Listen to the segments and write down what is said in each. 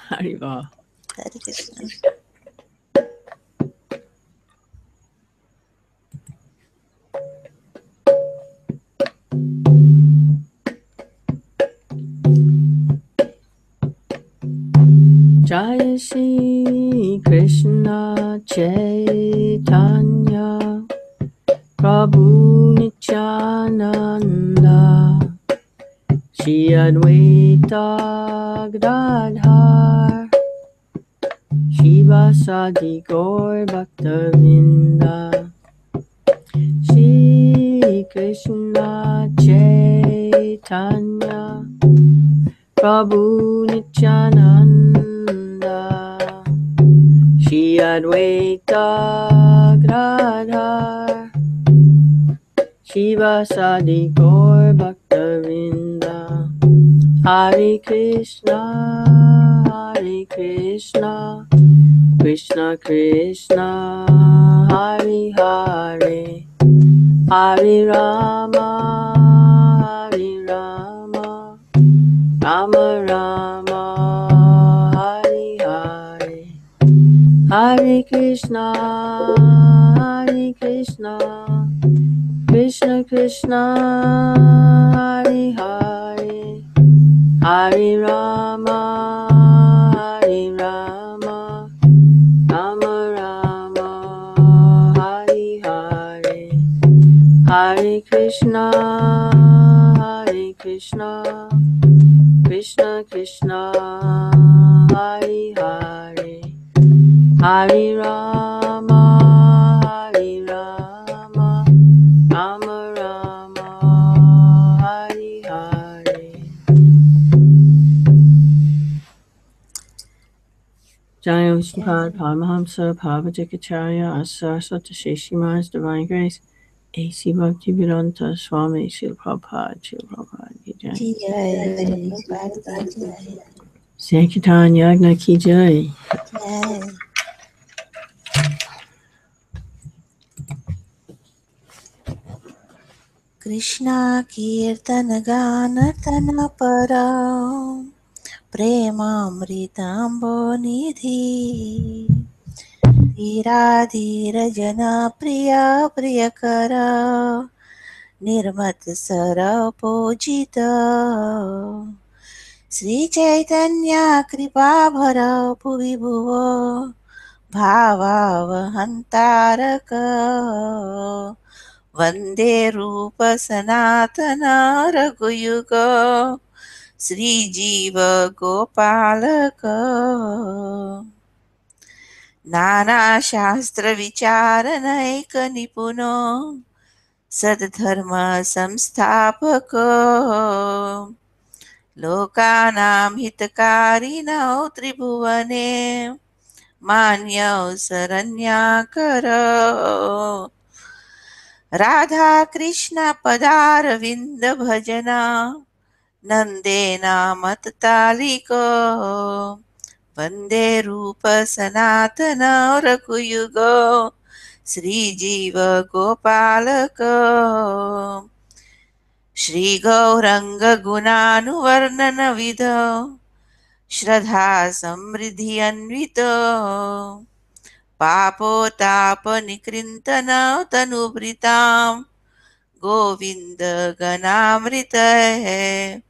Haribo. Hare Krishna. Jai Shri Krishna Chaitanya Prabhu Nityananda Shri Advaita Gadadhar Shivasadi Gaur Bhaktavinda Shri Krishna Chaitanya Prabhu Nityananda Shri Advaita Gadadhar Shivasadi Gaur Bhaktavinda Hare Krishna Krishna Krishna Hare Hare Hare Rama Rama Rama Hare Hare Hare Krishna Krishna Krishna Hare Hare Hare Rama Rama Rama Hare Hare Hare Krishna Krishna Krishna Hare Hare Hare Rama Rama Rama Hare Hare. Jaya Vishnupada Paramahamsa Parvajikacharya Asaraswata Sheshima's Divine Grace A.C. Bhaktivedanta Swami Srila Prabhupada Ki Jai. Ki Jai. Prabhupada ki Jai. Sankirtan Yagna Ki Jai. Jai. Krishna Kirtan Gana Tana Para Premamritambo Nidhi Dhira Dhira Jana Priya Priyakara Nirmat Sara Pujita Sri Chaitanya Kripa Bhara Bhuvi Bhuva Bhavavahantaraka Vande Rupa Sanatana Raghuyuga Sri Jiva Gopalaka Nana Shastra Vicharanaika Nipuno Sadharma Samsthapaka Lokanam Hitakarinav Tribhuvane Manyav Saranyakara Radha Krishna Padaravinda Bhajana Nandena Matataliko Vande Rupa Sanatana Raghuyuga Sri Jiva Gopalaka Shri Gauranga Gunanuvarnana Vidha Shraddha Samriddhi Anvito Papotapanikrintanam tanubritam Govinda Ganamritaye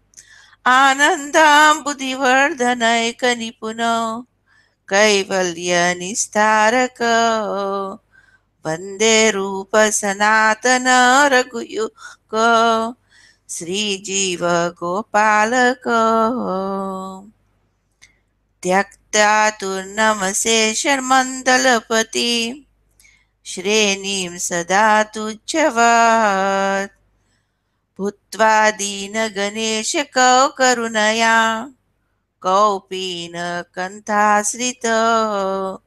Anandam Buddhivardhanaika Nipuno Kaivalya Nistaraka Vande Rupa Sanatana Raghuyuga Sri Jiva Gopalaka Tyakta Turnamase Sharmandalapati Shrenim Sada Tuchavad Bhutva Dina Ganesha Kau Karunaya Kaupina Kanthasrita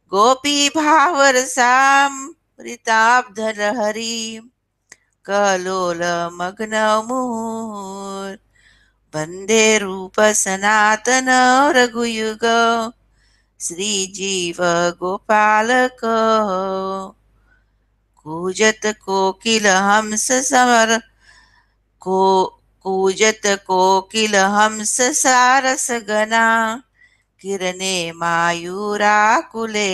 Gopi Bhavarasam Ritabdharahari Kalola Magnamur Vande Rupa Sanatana Raghuyuga Sri Jiva Gopalaka Kujat Kokila Hamsa Samar Kujat Kokila Hamsa Sarasagana किरणे मायूराकुले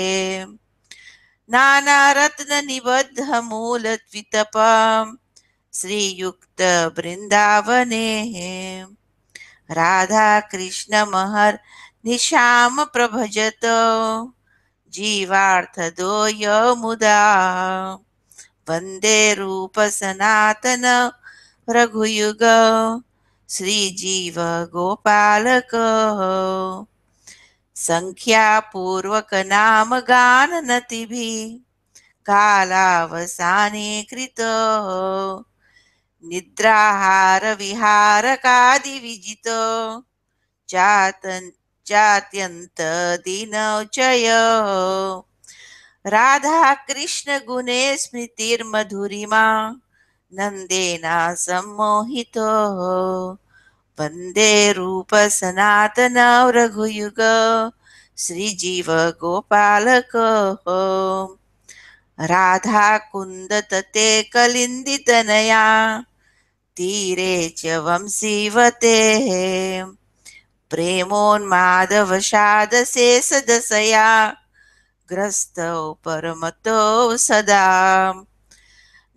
नानारत्ननिबद्धमूलद्वितपं श्रीयुक्तबृन्दावने राधाकृष्णमहर्निशामप्रभजत जीवार्थदोयमुदा वन्दे रूपसनातन रघुयुग श्रीजीवगोपालक सङ्ख्यापूर्वकनामगाननतिभिः कालावसाने कृत निद्राहारविहारकादिविजित जात्यन्तदिनोचय राधाकृष्णगुणे स्मृतिर्मधुरिमा नन्देन सम्मोहितो वन्दे रूपसनातन रघुयुग श्रीजीवगोपालक राधाकुन्दतते कलिन्दितनया तीरे च वंशीवतेः प्रेमोन्मादवशादशेषदशया ग्रस्तौ परमतो सदा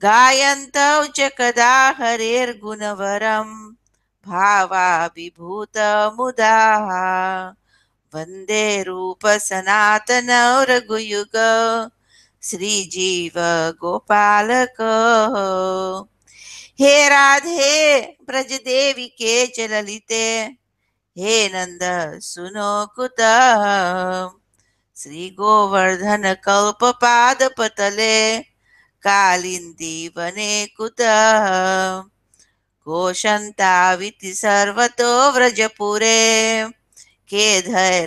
गायन्तौ च कदा हरेर्गुणवरं भावाभिभूतमुदा वन्दे रूपसनातन रघुयुग श्रीजीवगोपालक हे राधे ब्रजदेवी के च ललिते हे नंद सुनो कुतः श्रीगोवर्धनकल्पपादपतले कालिन्दी वने कुतः घोषन्ताविति सर्वतो व्रजपुरे केधैर्महाविवलो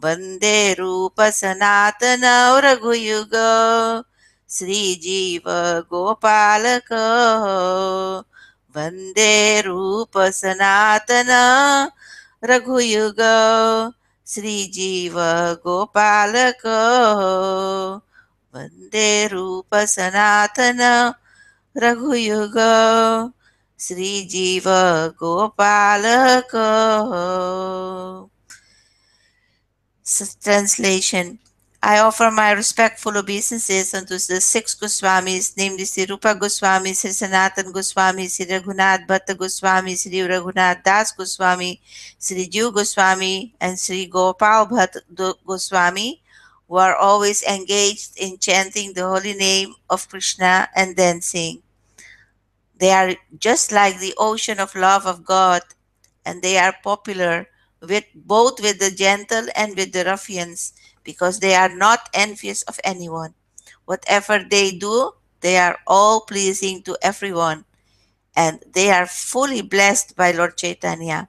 वन्दे रूपसनातन रघुयुग श्रीजीवगोपालक वन्दे रूपसनातन रघुयुग श्रीजीवगोपालक वन्दे रूपसनातन रघुयुग श्रीजीवगोपालक. Translation. I offer my respectful obeisances unto the six Goswamis, namely Sri Rupa Goswami, Sri Sanatan Goswami, Sri Raghunath Bhatta Goswami, Sri Raghunath Das Goswami, Sri Jiv Goswami, and Sri Gopal Bhatt Goswami, who are always engaged in chanting the holy name of Krishna and dancing. They are just like the ocean of love of God, and they are popular with both with the gentle and with the ruffians, because they are not envious of anyone. Whatever they do, they are all pleasing to everyone, and they are fully blessed by Lord Chaitanya.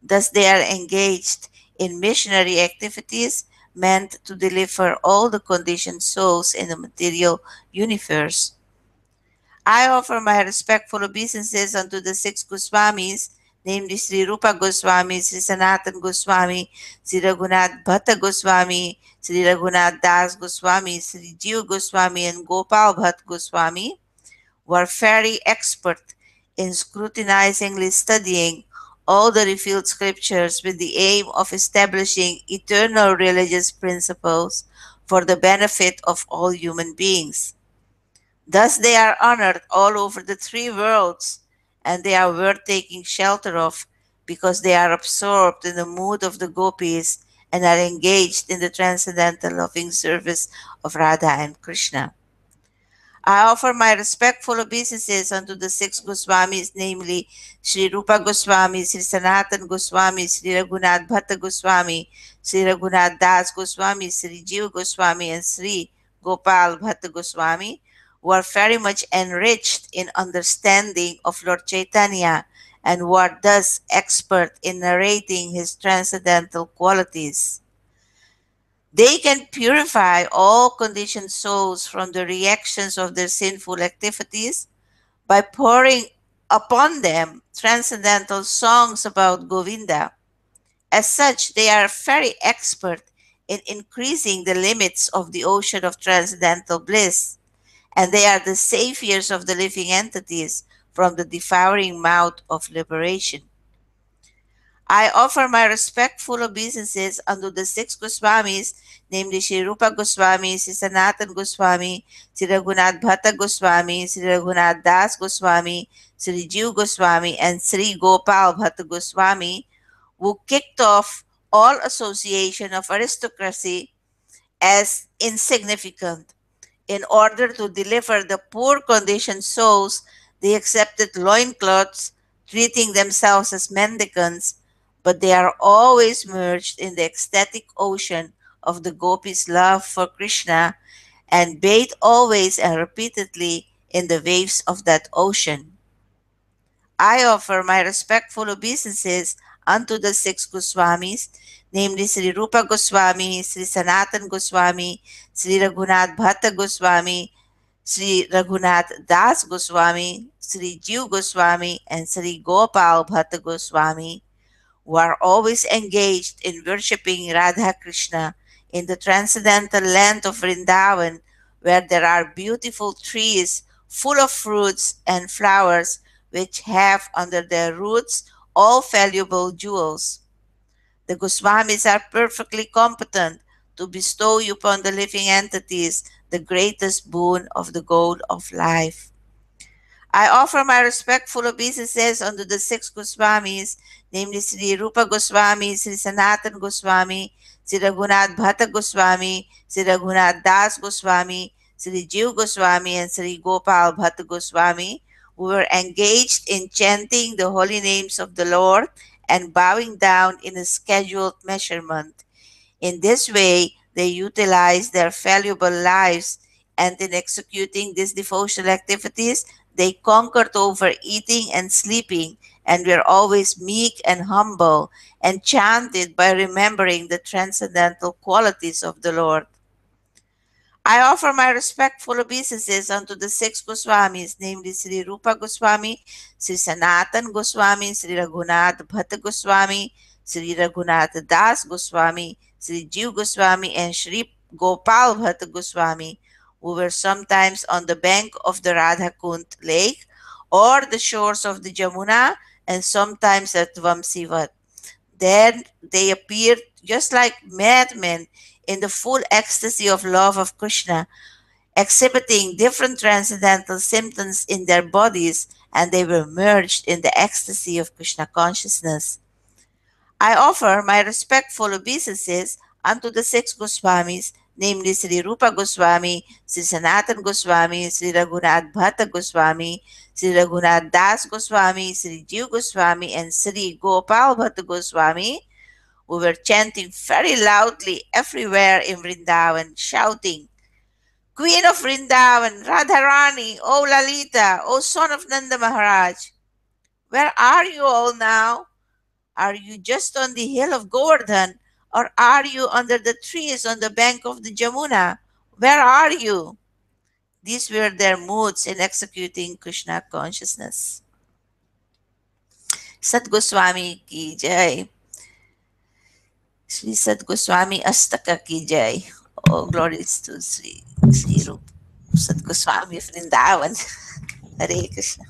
Thus they are engaged in missionary activities meant to deliver all the conditioned souls in the material universe. I offer my respectful obeisances unto the six Goswamis, namely Sri Rupa Goswami, Sri Sanatan Goswami, Sri Raghunath Bhatta Goswami, Sri Raghunath Das Goswami, Sri Jiv Goswami, and Gopal Bhatt Goswami, who are very expert in scrutinizingly studying all the revealed scriptures with the aim of establishing eternal religious principles for the benefit of all human beings. Thus they are honored all over the three worlds, and they are worth taking shelter of, because they are absorbed in the mood of the gopis and are engaged in the transcendental loving service of Radha and Krishna. I offer my respectful obeisances unto the six Goswamis, namely Sri Rupa Goswami, Sri Sanatan Goswami, Sri Raghunath Bhatta Goswami, Sri Raghunath Das Goswami, Sri Jiv Goswami, and Sri Gopal Bhatta Goswami, who are very much enriched in understanding of Lord Chaitanya and who are thus expert in narrating his transcendental qualities. They can purify all conditioned souls from the reactions of their sinful activities by pouring upon them transcendental songs about Govinda. As such, they are very expert in increasing the limits of the ocean of transcendental bliss, and they are the saviors of the living entities from the devouring mouth of liberation. I offer my respectful obeisances unto the six Goswamis, namely Sri Rupa Goswami, Sri Sanatan Goswami, Sri Raghunath Bhatta Goswami, Sri Raghunath Das Goswami, Sri Jiv Goswami, and Sri Gopal Bhatta Goswami, who kicked off all association of aristocracy as insignificant. In order to deliver the poor conditioned souls, they accepted loincloths, treating themselves as mendicants, but they are always merged in the ecstatic ocean of the gopis' love for Krishna and bathe always and repeatedly in the waves of that ocean. I offer my respectful obeisances unto the six Goswamis, namely Sri Rupa Goswami, Sri Sanatan Goswami, Sri Raghunath Bhatta Goswami, Sri Raghunath Das Goswami, Sri Jiv Goswami, and Sri Gopal Bhatta Goswami, who are always engaged in worshipping Radha Krishna in the transcendental land of Vrindavan, where there are beautiful trees full of fruits and flowers which have under their roots all valuable jewels. The Goswamis are perfectly competent to bestow upon the living entities the greatest boon of the goal of life. I offer my respectful obeisances unto the six Goswamis, namely Sri Rupa Goswami, Sri Sanatan Goswami, Sri Raghunath Bhatta Goswami, Sri Raghunath Das Goswami, Sri Jiv Goswami, and Sri Gopal Bhatta Goswami, who were engaged in chanting the holy names of the Lord and bowing down in a scheduled measurement. In this way, they utilize their valuable lives, and in executing these devotional activities, they conquered over eating and sleeping, and were always meek and humble, enchanted by remembering the transcendental qualities of the Lord. I offer my respectful obeisances unto the six Goswamis, namely Sri Rupa Goswami, Sri Sanatan Goswami, Sri Raghunath Bhatta Goswami, Sri Raghunath Das Goswami, Sri Jiv Goswami, and Sri Gopal Bhatta Goswami, who were sometimes on the bank of the Radhakund lake or the shores of the Jamuna, and sometimes at Vamsivat. Then they appeared just like madmen in the full ecstasy of love of Krishna, exhibiting different transcendental symptoms in their bodies, and they were merged in the ecstasy of Krishna consciousness. I offer my respectful obeisances unto the six Goswamis, namely Sri Rupa Goswami, Sri Sanatan Goswami, Sri Raghunath Bhatta Goswami, Sri Raghunath Das Goswami, Sri Jiv Goswami, and Sri Gopal Bhatta Goswami, who were chanting very loudly everywhere in Vrindavan, shouting, Queen of Vrindavan, Radharani, O Lalita, O son of Nanda Maharaj, where are you all now? Are you just on the hill of Govardhan, or are you under the trees on the bank of the Jamuna? Where are you? These were their moods in executing Krishna consciousness. Sat Goswami ki jai. Sri Sat Goswami Astaka ki jai. Oh, glories to Sri Rup Sat Goswami of Vrindavan. Hare Krishna.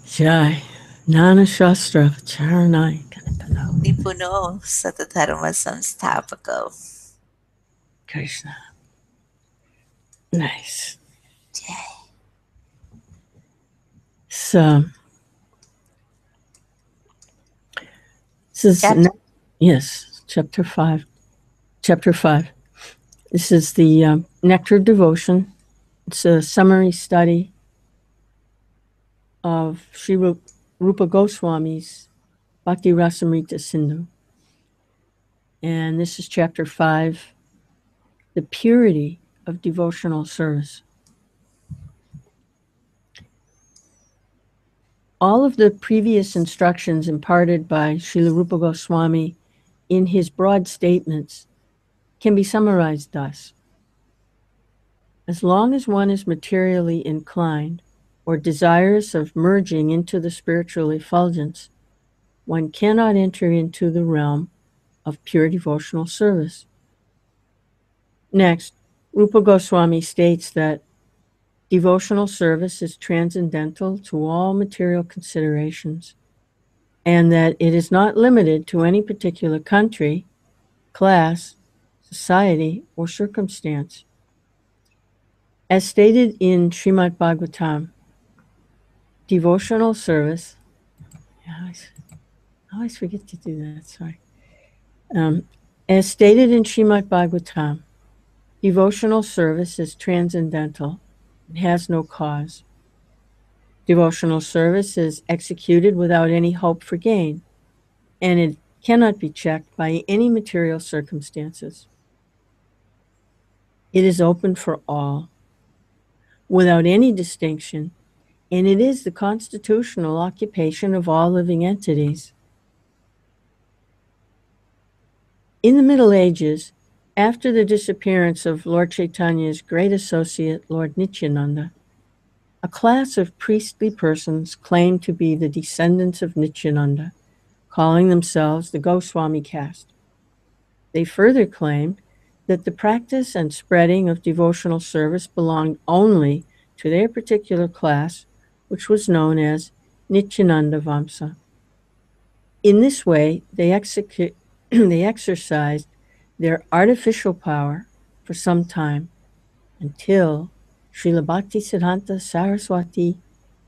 Jai. Nana Shastra Charanai Kanapano. Nipuno Satadharma Samstapako. Krishna. Nice. Jai. So, this is yes, chapter 5. Chapter 5. This is the Nectar devotion. It's a summary study of Sri Rupa Goswami's Bhakti Rasamrita Sindhu. And this is chapter 5, the purity of devotional service. All of the previous instructions imparted by Srila Rupa Goswami in his broad statements can be summarized thus. As long as one is materially inclined or desirous of merging into the spiritual effulgence, one cannot enter into the realm of pure devotional service. Next, Rupa Goswami states that devotional service is transcendental to all material considerations. and that it is not limited to any particular country, class, society, or circumstance. As stated in Srimad Bhagavatam, devotional service, I always forget to do that, sorry. As stated in Srimad Bhagavatam, devotional service is transcendental and has no cause. Devotional service is executed without any hope for gain, and it cannot be checked by any material circumstances. It is open for all, without any distinction, and it is the constitutional occupation of all living entities. In the Middle Ages, after the disappearance of Lord Chaitanya's great associate, Lord Nityananda, a class of priestly persons claimed to be the descendants of Nityananda, calling themselves the Goswami caste. They further claimed that the practice and spreading of devotional service belonged only to their particular class, which was known as Nityananda Vamsa. In this way, they exercised their artificial power for some time until Srila Bhaktisiddhanta Saraswati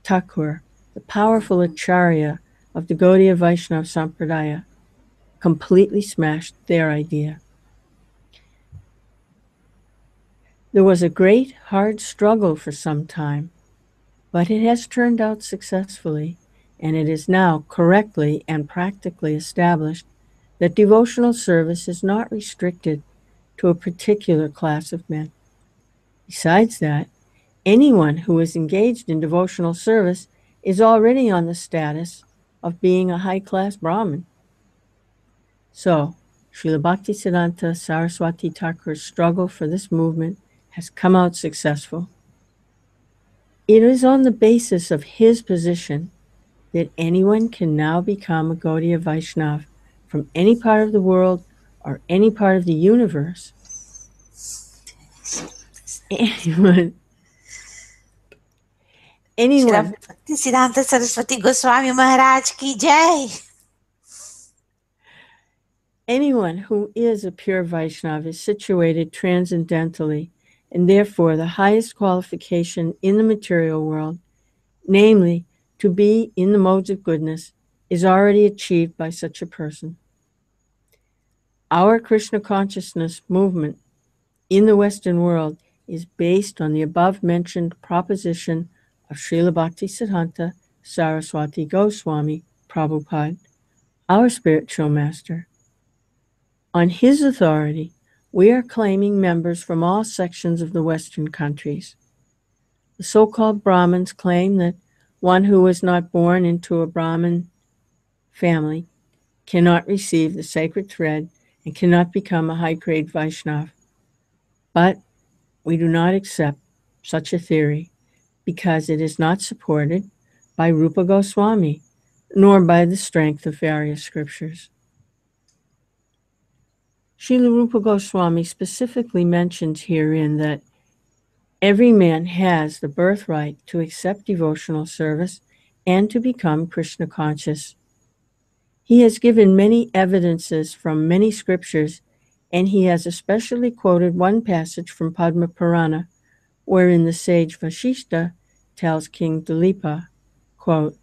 Thakur, the powerful acharya of the Gaudiya Vaishnava Sampradaya, completely smashed their idea. There was a great, hard struggle for some time, but it has turned out successfully, and it is now correctly and practically established that devotional service is not restricted to a particular class of men. Besides that, anyone who is engaged in devotional service is already on the status of being a high-class Brahmin. So, Srila Bhaktisiddhanta Saraswati Thakur's struggle for this movement has come out successful. It is on the basis of his position that anyone can now become a Gaudiya Vaishnava from any part of the world or any part of the universe. Anyone Bhaktisiddhanta Saraswati Goswami Maharaj ki jai. Anyone who is a pure Vaishnava is situated transcendentally, and therefore the highest qualification in the material world, namely to be in the modes of goodness, is already achieved by such a person. Our Krishna consciousness movement in the Western world is based on the above-mentioned proposition of Srila Bhaktisiddhanta Saraswati Goswami Prabhupada, our spiritual master. On his authority, we are claiming members from all sections of the Western countries. The so-called Brahmins claim that one who was not born into a Brahmin family cannot receive the sacred thread and cannot become a high-grade Vaishnava. But we do not accept such a theory because it is not supported by Rupa Goswami, nor by the strength of various scriptures. Srila Rupa Goswami specifically mentions herein that every man has the birthright to accept devotional service and to become Krishna conscious. He has given many evidences from many scriptures, and he has especially quoted one passage from Padma Purana, wherein the sage Vasishta tells King Dilipa, quote,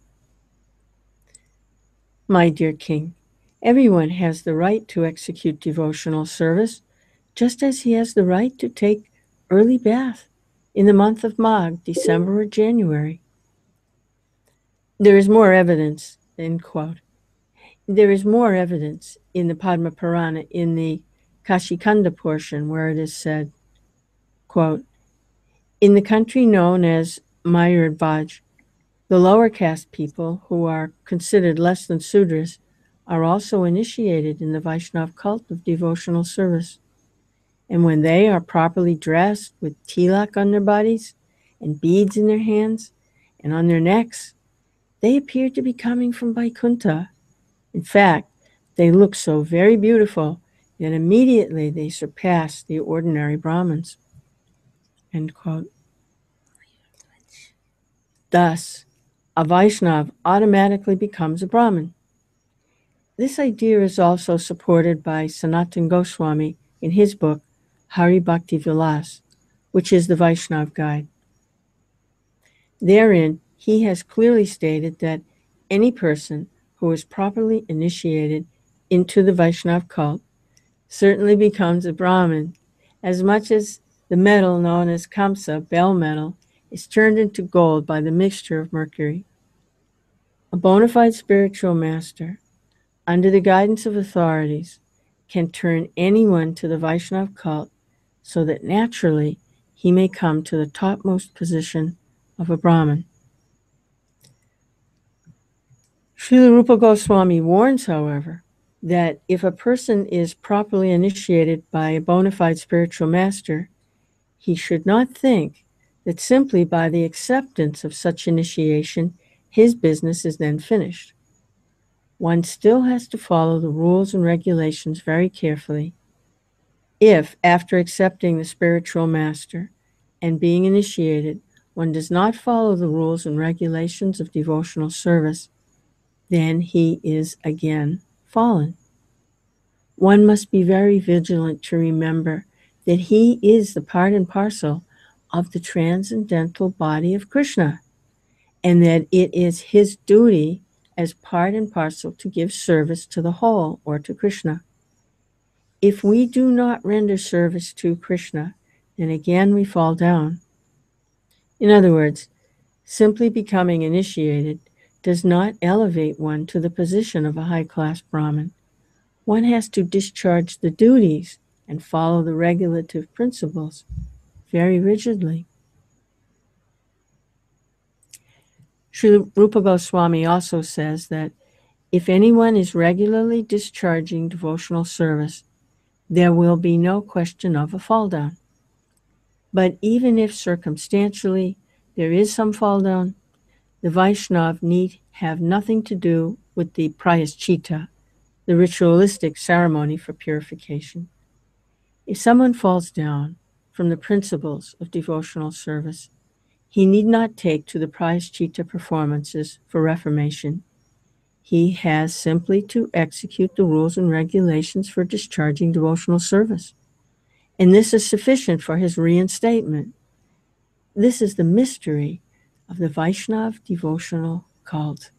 "My dear king, everyone has the right to execute devotional service, just as he has the right to take early bath in the month of Magh, December or January." There is more evidence, end quote. There is more evidence in the Padma Purana in the Kashikanda portion where it is said, quote, "In the country known as Mayurbhaj, the lower caste people who are considered less than Sudras are also initiated in the Vaishnava cult of devotional service. And when they are properly dressed with tilak on their bodies and beads in their hands and on their necks, they appear to be coming from Vaikuntha. In fact, they look so very beautiful that immediately they surpass the ordinary Brahmins." End quote. Thus, a Vaishnava automatically becomes a Brahmin. This idea is also supported by Sanatana Goswami in his book Hari Bhakti Vilas, which is the Vaishnav Guide. Therein, he has clearly stated that any person who is properly initiated into the Vaishnav cult certainly becomes a Brahmin, as much as the metal known as Kamsa, bell metal, is turned into gold by the mixture of mercury. A bona fide spiritual master, under the guidance of authorities, can turn anyone to the Vaishnav cult so that naturally he may come to the topmost position of a Brahmin. Srila Rupa Goswami warns, however, that if a person is properly initiated by a bona fide spiritual master, he should not think that simply by the acceptance of such initiation, his business is then finished. One still has to follow the rules and regulations very carefully. If, after accepting the spiritual master and being initiated, one does not follow the rules and regulations of devotional service, then he is again fallen. One must be very vigilant to remember that he is the part and parcel of the transcendental body of Krishna, and that it is his duty as part and parcel to give service to the whole, or to Krishna. If we do not render service to Krishna, then again we fall down. In other words, simply becoming initiated does not elevate one to the position of a high-class Brahmin. One has to discharge the duties and follow the regulative principles very rigidly. Srila Rupa Goswami also says that if anyone is regularly discharging devotional service, there will be no question of a fall down. But even if circumstantially there is some fall down, the Vaishnav need have nothing to do with the prayaschita, the ritualistic ceremony for purification. If someone falls down from the principles of devotional service, he need not take to the prayaschita performances for reformation. He has simply to execute the rules and regulations for discharging devotional service. And this is sufficient for his reinstatement. This is the mystery of the Vaishnav devotional cult.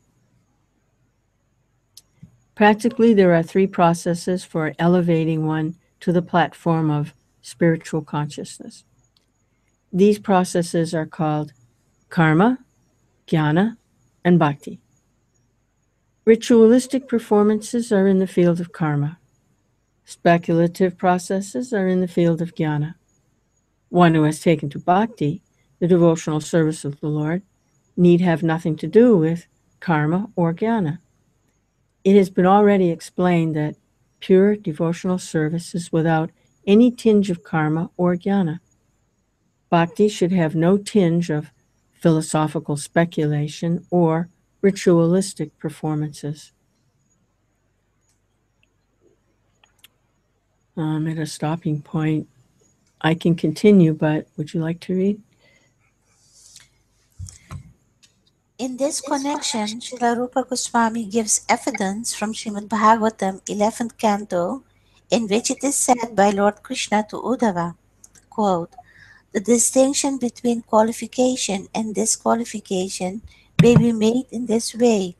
Practically, there are three processes for elevating one to the platform of spiritual consciousness. These processes are called karma, jnana, and bhakti. Ritualistic performances are in the field of karma. Speculative processes are in the field of jnana. One who has taken to bhakti, the devotional service of the Lord, need have nothing to do with karma or jnana. It has been already explained that pure devotional service is without any tinge of karma or jnana. Bhakti should have no tinge of philosophical speculation or ritualistic performances. I'm at a stopping point. I can continue, but would you like to read? In this connection, Srila Rupa Goswami gives evidence from Srimad Bhagavatam, 11th canto, in which it is said by Lord Krishna to Uddhava, quote, "The distinction between qualification and disqualification may be made in this way.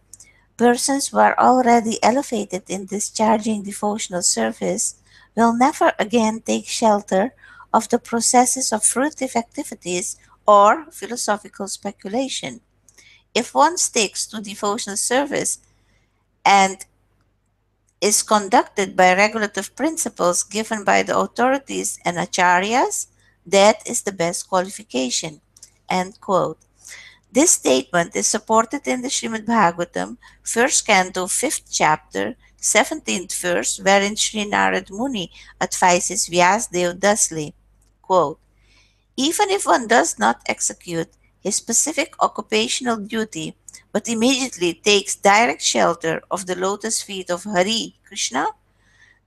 Persons who are already elevated in discharging devotional service will never again take shelter of the processes of fruitive activities or philosophical speculation. If one sticks to devotional service and is conducted by regulative principles given by the authorities and acharyas, that is the best qualification." End quote. This statement is supported in the Srimad Bhagavatam, 1st canto, 5th chapter, 17th verse, wherein Sri Narad Muni advises Vyasdev thusly, quote, "Even if one does not execute his specific occupational duty, but immediately takes direct shelter of the lotus feet of Hari Krishna,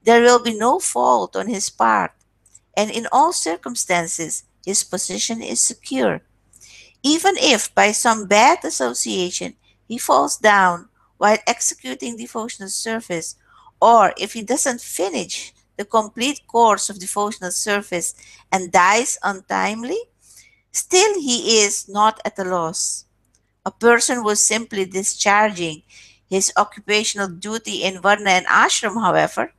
there will be no fault on his part, and in all circumstances his position is secure. Even if by some bad association he falls down while executing devotional service, or if he doesn't finish the complete course of devotional service and dies untimely, still he is not at a loss. A person who is simply discharging his occupational duty in Varna and Ashram, however,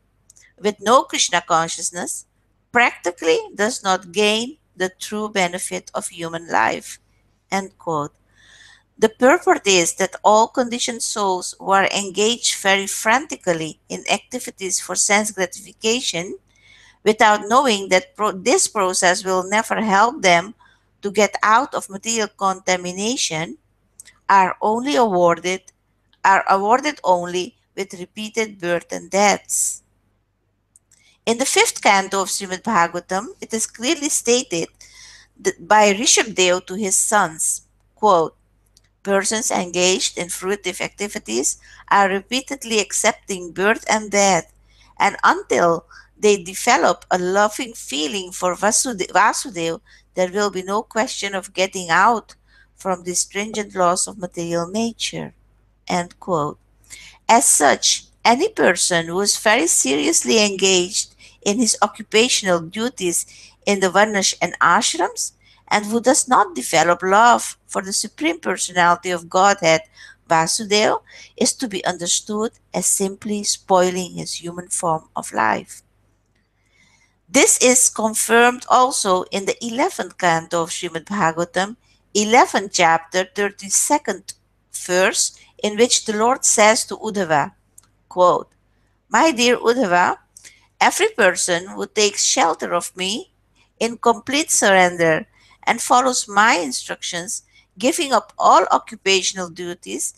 with no Krishna consciousness, practically does not gain the true benefit of human life. End quote. The purport is that all conditioned souls who are engaged very frantically in activities for sense gratification, without knowing that this process will never help them to get out of material contamination, are only awarded only with repeated birth and deaths. In the fifth canto of Srimad Bhagavatam, it is clearly stated that by Rishabdev to his sons, quote, persons engaged in fruitive activities are repeatedly accepting birth and death, and until they develop a loving feeling for Vasudev, there will be no question of getting out from the stringent laws of material nature. End quote. As such, any person who is very seriously engaged in his occupational duties in the Varnas and ashrams and who does not develop love for the Supreme Personality of Godhead, Vasudeva, is to be understood as simply spoiling his human form of life. This is confirmed also in the 11th canto of Srimad Bhagavatam, 11th chapter, 32nd verse, in which the Lord says to Uddhava, quote, my dear Uddhava, every person who takes shelter of me in complete surrender and follows my instructions, giving up all occupational duties,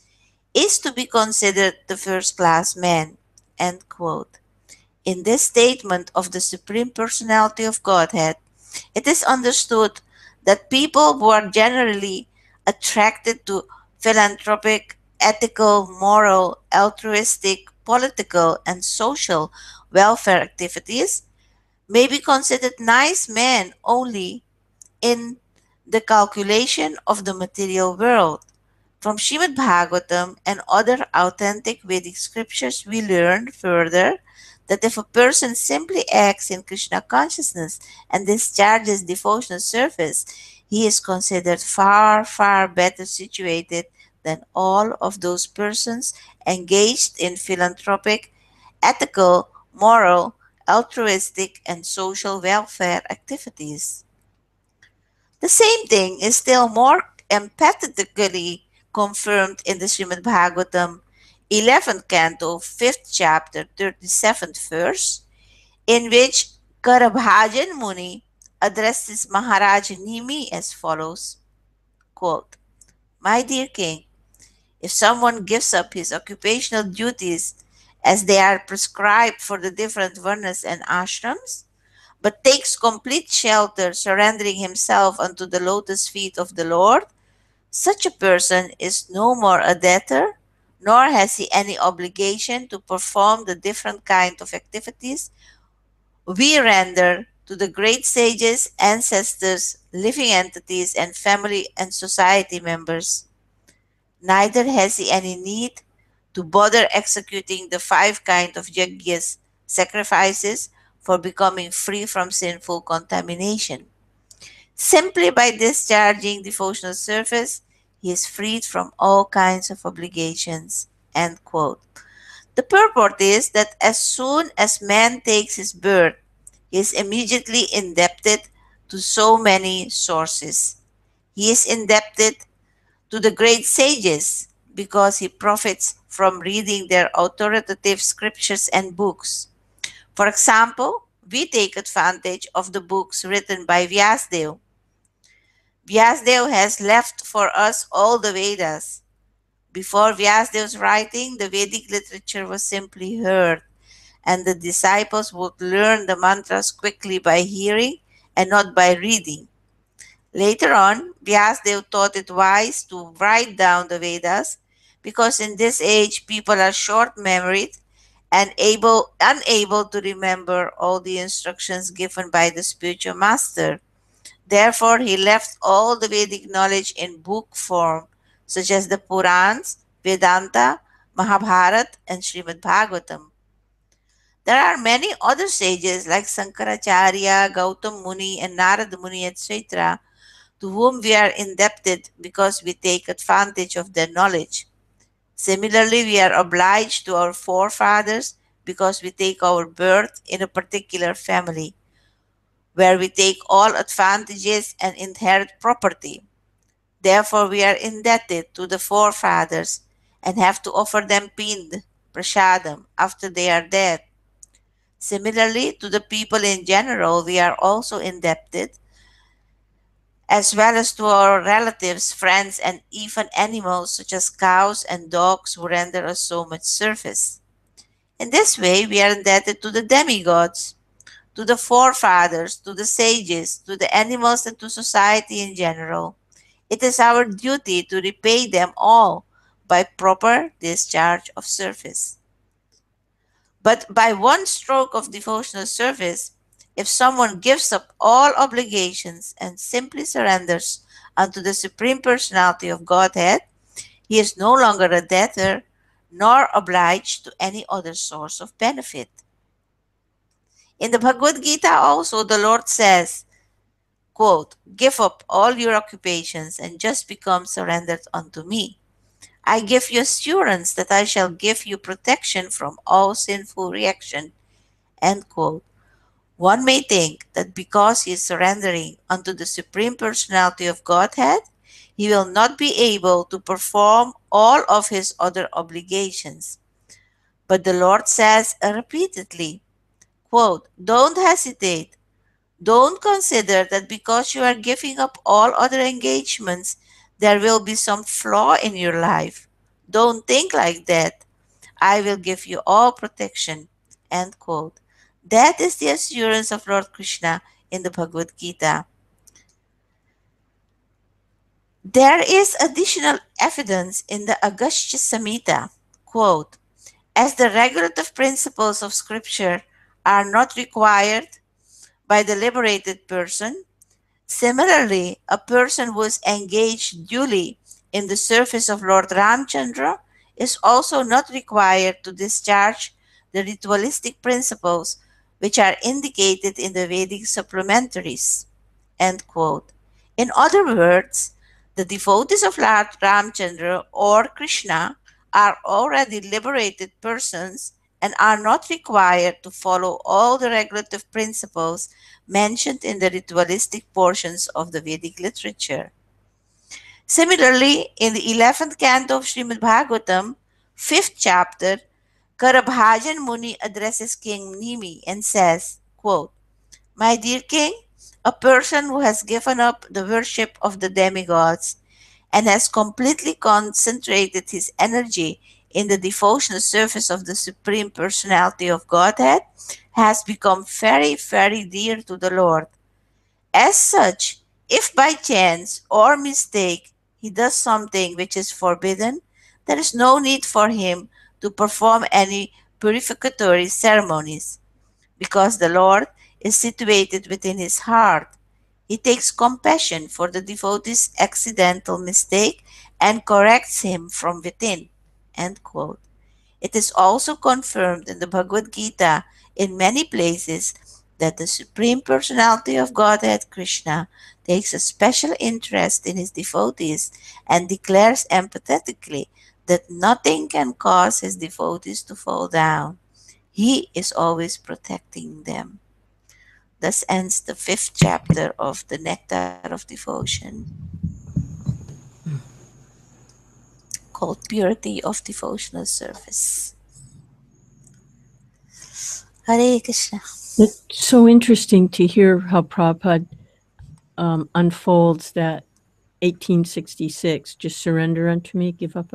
is to be considered the first class man. End quote. In this statement of the Supreme Personality of Godhead, it is understood that people who are generally attracted to philanthropic, ethical, moral, altruistic, political, and social welfare activities may be considered nice men only in the calculation of the material world. From Srimad Bhagavatam and other authentic Vedic scriptures, we learn further that if a person simply acts in Krishna consciousness and discharges devotional service, he is considered far, far better situated than all of those persons engaged in philanthropic, ethical, moral, altruistic, and social welfare activities. The same thing is still more emphatically confirmed in the Srimad Bhagavatam 11th canto, 5th chapter, 37th verse, in which Karabhajan Muni addresses Maharaj Nimi as follows, quote, my dear king, if someone gives up his occupational duties as they are prescribed for the different varnas and ashrams, but takes complete shelter, surrendering himself unto the lotus feet of the Lord, such a person is no more a debtor, nor has he any obligation to perform the different kind of activities we render to the great sages, ancestors, living entities, and family and society members. Neither has he any need to bother executing the five kinds of yajnas, sacrifices, for becoming free from sinful contamination. Simply by discharging devotional service, he is freed from all kinds of obligations. End quote. The purport is that as soon as man takes his birth, he is immediately indebted to so many sources. He is indebted to the great sages because he profits from reading their authoritative scriptures and books. For example, we take advantage of the books written by Vyasdev. Vyasdev has left for us all the Vedas. Before Vyasdev's writing, the Vedic literature was simply heard, and the disciples would learn the mantras quickly by hearing and not by reading. Later on, Vyasdev thought it wise to write down the Vedas because in this age people are short-memoried and unable to remember all the instructions given by the spiritual master. Therefore, he left all the Vedic knowledge in book form, such as the Purans, Vedanta, Mahabharata, and Srimad Bhagavatam. There are many other sages like Sankaracharya, Gautam Muni, and Narad Muni, etc., to whom we are indebted because we take advantage of their knowledge. Similarly, we are obliged to our forefathers because we take our birth in a particular family, where we take all advantages and inherit property. Therefore, we are indebted to the forefathers and have to offer them pind, prasadam, after they are dead. Similarly, to the people in general, we are also indebted, as well as to our relatives, friends, and even animals such as cows and dogs who render us so much service. In this way, we are indebted to the demigods, to the forefathers, to the sages, to the animals, and to society in general. It is our duty to repay them all by proper discharge of service. But by one stroke of devotional service, if someone gives up all obligations and simply surrenders unto the Supreme Personality of Godhead, he is no longer a debtor nor obliged to any other source of benefit. In the Bhagavad Gita also, the Lord says, quote, "Give up all your occupations and just become surrendered unto me. I give you assurance that I shall give you protection from all sinful reaction." End quote. One may think that because he is surrendering unto the Supreme Personality of Godhead, he will not be able to perform all of his other obligations. But the Lord says repeatedly, quote, "Don't hesitate. Don't consider that because you are giving up all other engagements, there will be some flaw in your life. Don't think like that. I will give you all protection." End quote. That is the assurance of Lord Krishna in the Bhagavad Gita. There is additional evidence in the Agastya Samhita. Quote, "As the regulative principles of Scripture are not required by the liberated person, similarly, a person who is engaged duly in the service of Lord Ramchandra is also not required to discharge the ritualistic principles which are indicated in the Vedic supplementaries." End quote. In other words, the devotees of Lord Ramchandra or Krishna are already liberated persons and are not required to follow all the regulative principles mentioned in the ritualistic portions of the Vedic literature. Similarly, in the 11th canto of Srimad Bhagavatam, 5th chapter, Karabhajan Muni addresses King Nimi and says, quote, "My dear king, a person who has given up the worship of the demigods and has completely concentrated his energy in the devotional service of the Supreme Personality of Godhead has become very, very dear to the Lord. As such, if by chance or mistake he does something which is forbidden, there is no need for him to perform any purificatory ceremonies, because the Lord is situated within his heart. He takes compassion for the devotee's accidental mistake and corrects him from within." End quote. It is also confirmed in the Bhagavad Gita in many places that the Supreme Personality of Godhead Krishna takes a special interest in his devotees and declares empathetically that nothing can cause his devotees to fall down. He is always protecting them. Thus ends the 5th chapter of the Nectar of Devotion, called Purity of Devotional Service. Hare Krishna. It's so interesting to hear how Prabhupada unfolds that 1866, just surrender unto me, give up.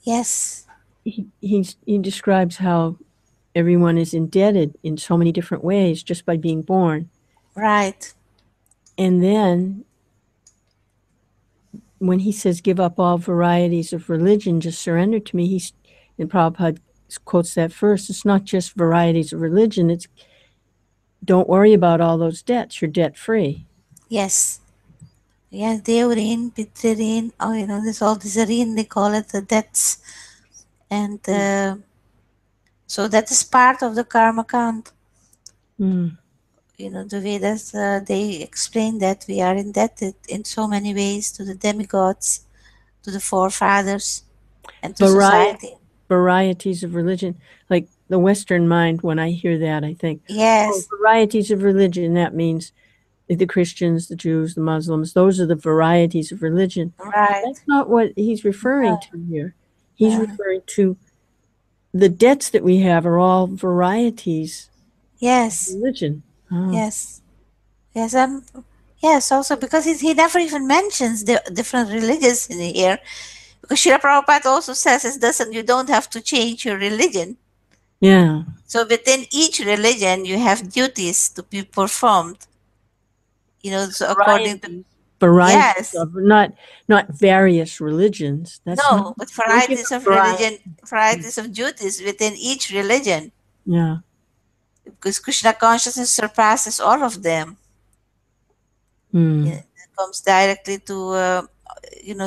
Yes. He describes how everyone is indebted in so many different ways just by being born. Right. And then when he says, "Give up all varieties of religion, just surrender to me," and Prabhupada quotes that first, it's not just varieties of religion, it's don't worry about all those debts, you're debt free. Yes. Yeah, Devarin, Pitririn, there's all this Arin, they call it the debts. And So that is part of the karma count. Mm. The Vedas, they explain that we are indebted in so many ways to the demigods, to the forefathers, and to Variety, society. varieties of religion. Like the Western mind, when I hear that, I think, oh, Yes, varieties of religion. That means the Christians, the Jews, the Muslims. Those are the varieties of religion. right. That's not what he's referring Uh, to here. He's uh, referring to the debts that we have are all varieties of yes, religion. Oh, yes, yes. Yes, also because he never even mentions the different religions in here. Because Srila Prabhupada also says it doesn't. You don't have to change your religion. yeah. So within each religion, you have duties to be performed. So according to, Varieties. Varieties yes, of not various religions. That's not. no, but Don't give varieties a of variety. religion, varieties of duties within each religion, Yeah. because Krishna consciousness surpasses all of them. Hmm. It comes directly to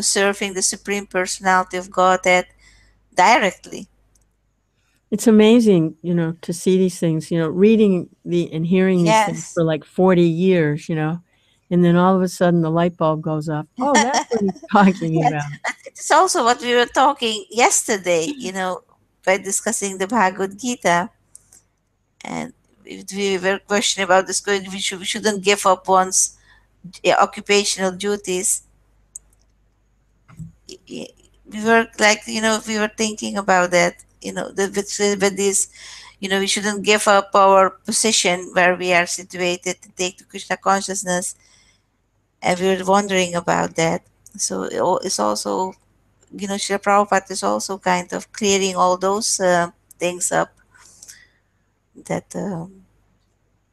serving the Supreme Personality of Godhead directly. It's amazing, to see these things, reading and hearing these things Yes. for like 40 years, and then all of a sudden the light bulb goes off. Oh, that's what he's talking Yeah, about. it's also what we were talking yesterday, by discussing the Bhagavad Gita, and we were questioning about this. We shouldn't give up one's occupational duties. We were like, we were thinking about that, with this, we shouldn't give up our position where we are situated to take to Krishna consciousness, and we were wondering about that. So it's also, Srila Prabhupada is also kind of clearing all those things up that,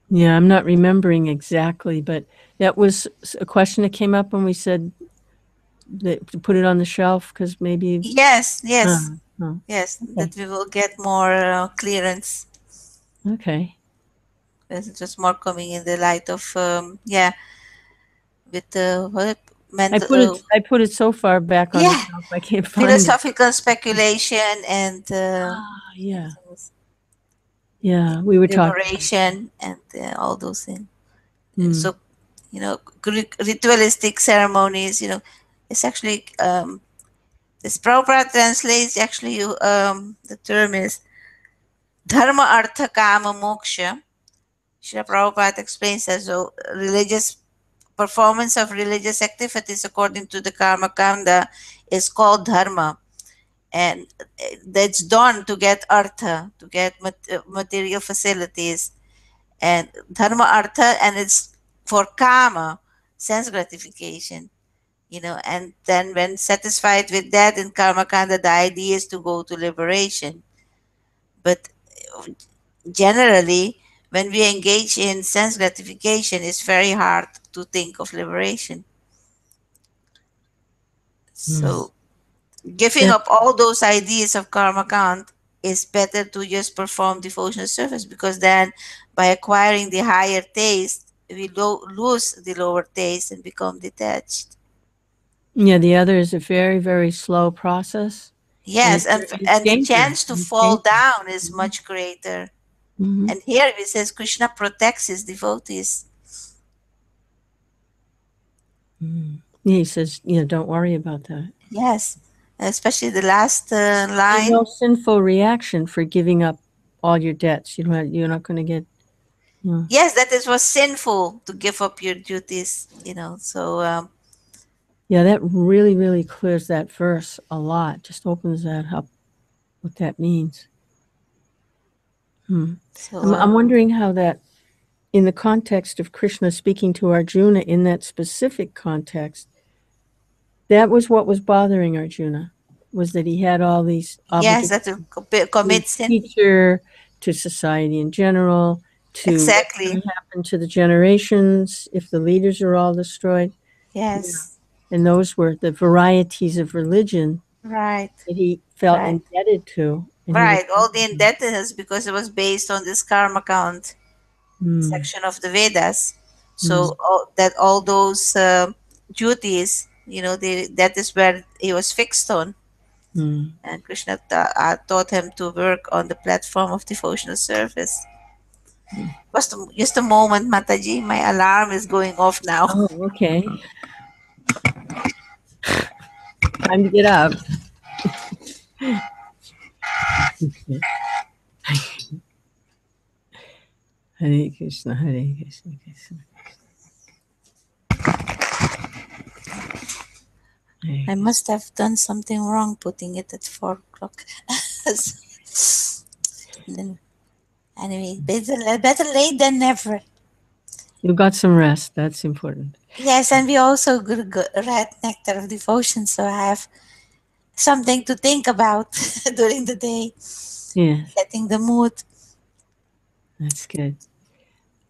Yeah, I'm not remembering exactly, but that was a question that came up when we said that to put it on the shelf because maybe. yes, Uh, yes, oh, yes, okay. that we will get more clearance. Okay. It's just more coming in the light of, yeah, with what mental, I put it so far back on the yeah, shelf I can't find it. philosophical speculation and Ah, yeah. things, Yeah, we were talking about that. liberation and all those things. Hmm. So, ritualistic ceremonies, it's actually, this Prabhupada translates actually, the term is dharma, artha, kama, moksha. Srila Prabhupada explains as though religious performance of religious activities according to the karma kanda is called dharma, and that's done to get artha, to get material facilities, and dharma artha, and it's for kama, sense gratification. And then when satisfied with that in karma kanda, the idea is to go to liberation. But generally, when we engage in sense gratification, it's very hard to think of liberation. Hmm. So giving That up all those ideas of karma count is better to just perform devotional service, because then by acquiring the higher taste, we lose the lower taste and become detached. Yeah, the other is a very, very slow process, and Yes, it's and the dangerous. chance to It's fall dangerous. down is Mhm. much greater. Mhm. And here it says Krishna protects his devotees. Mhm. Yeah, he says, don't worry about that. Yes, especially the last There's line. no sinful reaction for giving up all your debts. You're not going to get. Yes, that it was sinful to give up your duties. So Yeah, that really, really clears that verse a lot. Just opens that up. What that means. Hmm. so I'm wondering how that, in the context of Krishna speaking to Arjuna in that specific context, that was what was bothering Arjuna, was that he had all these yes, obligations that to to his commit sin. teacher, to society in general, to what's Exactly. going to happen to the generations if the leaders are all destroyed. Yeah. Yes. And those were the varieties of religion Right. that he felt Right. indebted to. And he was, Right. All the indebtedness, because it was based on this karma count mm, section of the Vedas. mm, So all those duties, that is where he was fixed on. Mm. And Krishna taught him to work on the platform of devotional service. Just a moment, Mataji. My alarm is going off now. Oh, okay. Time to get up. Hare Krishna, Hare Krishna, Krishna. Hare I must have done something wrong putting it at 4 o'clock. Then, anyway, better late than never. You got some rest. That's important. Yes, and we also read Nectar of Devotion, so I have something to think about during the day, Yes, setting the mood. that's good.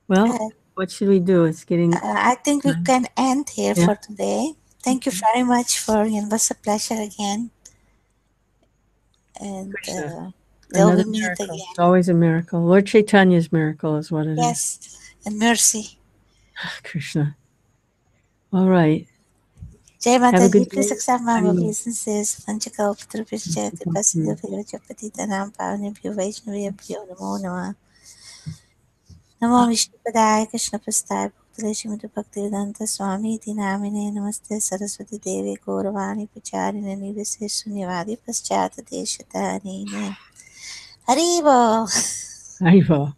Well, Uh, what should we do? It's getting I think we time. can end here Yeah. for today. Thank you very much for it. It was a pleasure again, and Krishna. till Another we meet miracle. It's again. always a miracle. Lord Chaitanya's miracle is what it is. Yes, and mercy. Krishna. All right. Jai Have a Mataji, good please day. accept my I'm obeisances. Vanchakal Putrapishya Kripasidha Virochapatitanam Pavanebhyo Vaishnavebhyo Namo Namah. Namo Vishnu Padaya Krishna Prasthaya Bhutale Srimati Bhaktivedanta Swami Iti Namine Namaste Saraswati Devi Gauravani Pacharine Nivise Sunyavadi Paschata Deshatarine. Haribo! Haribo.